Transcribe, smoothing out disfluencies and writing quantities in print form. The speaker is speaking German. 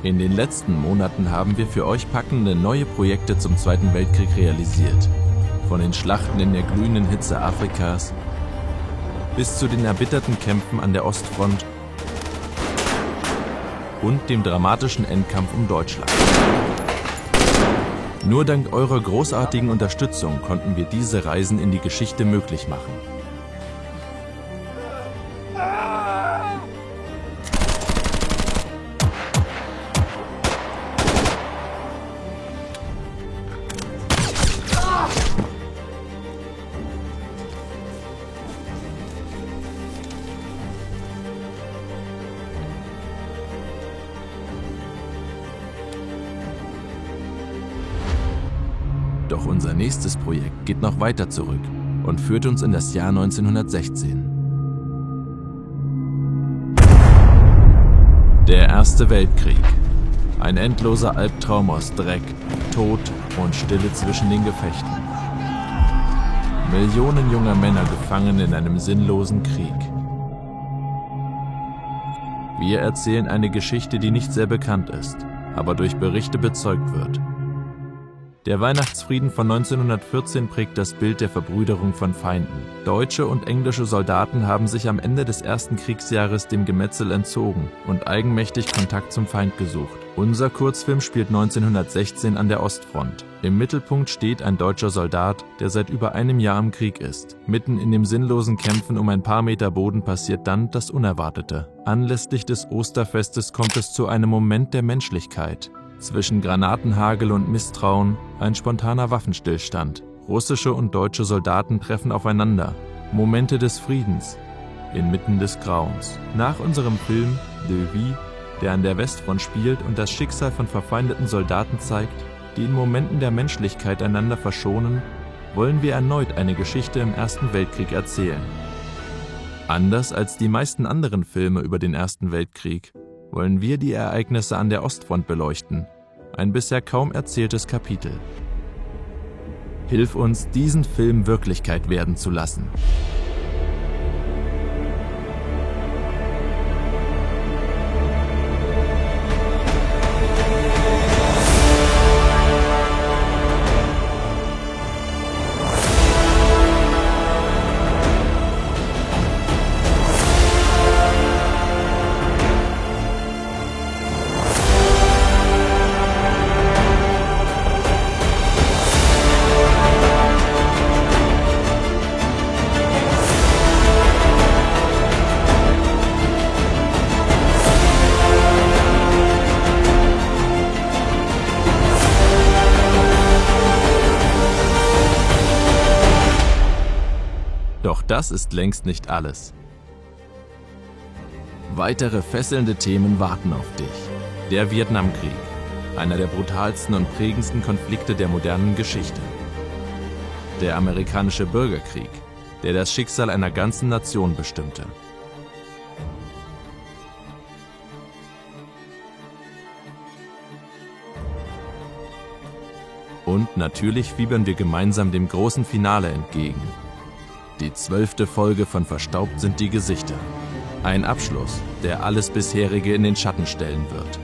In den letzten Monaten haben wir für euch packende neue Projekte zum Zweiten Weltkrieg realisiert. Von den Schlachten in der glühenden Hitze Afrikas bis zu den erbitterten Kämpfen an der Ostfront und dem dramatischen Endkampf um Deutschland. Nur dank eurer großartigen Unterstützung konnten wir diese Reisen in die Geschichte möglich machen. Doch unser nächstes Projekt geht noch weiter zurück und führt uns in das Jahr 1916. Der Erste Weltkrieg. Ein endloser Albtraum aus Dreck, Tod und Stille zwischen den Gefechten. Millionen junger Männer gefangen in einem sinnlosen Krieg. Wir erzählen eine Geschichte, die nicht sehr bekannt ist, aber durch Berichte bezeugt wird. Der Weihnachtsfrieden von 1914 prägt das Bild der Verbrüderung von Feinden. Deutsche und englische Soldaten haben sich am Ende des ersten Kriegsjahres dem Gemetzel entzogen und eigenmächtig Kontakt zum Feind gesucht. Unser Kurzfilm spielt 1916 an der Ostfront. Im Mittelpunkt steht ein deutscher Soldat, der seit über einem Jahr im Krieg ist. Mitten in dem sinnlosen Kämpfen um ein paar Meter Boden passiert dann das Unerwartete. Anlässlich des Osterfestes kommt es zu einem Moment der Menschlichkeit. Zwischen Granatenhagel und Misstrauen ein spontaner Waffenstillstand. Russische und deutsche Soldaten treffen aufeinander. Momente des Friedens inmitten des Grauens. Nach unserem Film De Vie, der an der Westfront spielt und das Schicksal von verfeindeten Soldaten zeigt, die in Momenten der Menschlichkeit einander verschonen, wollen wir erneut eine Geschichte im Ersten Weltkrieg erzählen. Anders als die meisten anderen Filme über den Ersten Weltkrieg wollen wir die Ereignisse an der Ostfront beleuchten, ein bisher kaum erzähltes Kapitel. Hilf uns, diesen Film Wirklichkeit werden zu lassen. Doch das ist längst nicht alles. Weitere fesselnde Themen warten auf dich. Der Vietnamkrieg, einer der brutalsten und prägendsten Konflikte der modernen Geschichte. Der amerikanische Bürgerkrieg, der das Schicksal einer ganzen Nation bestimmte. Und natürlich fiebern wir gemeinsam dem großen Finale entgegen. Die 12. Folge von Verstaubt sind die Gesichter. Ein Abschluss, der alles bisherige in den Schatten stellen wird.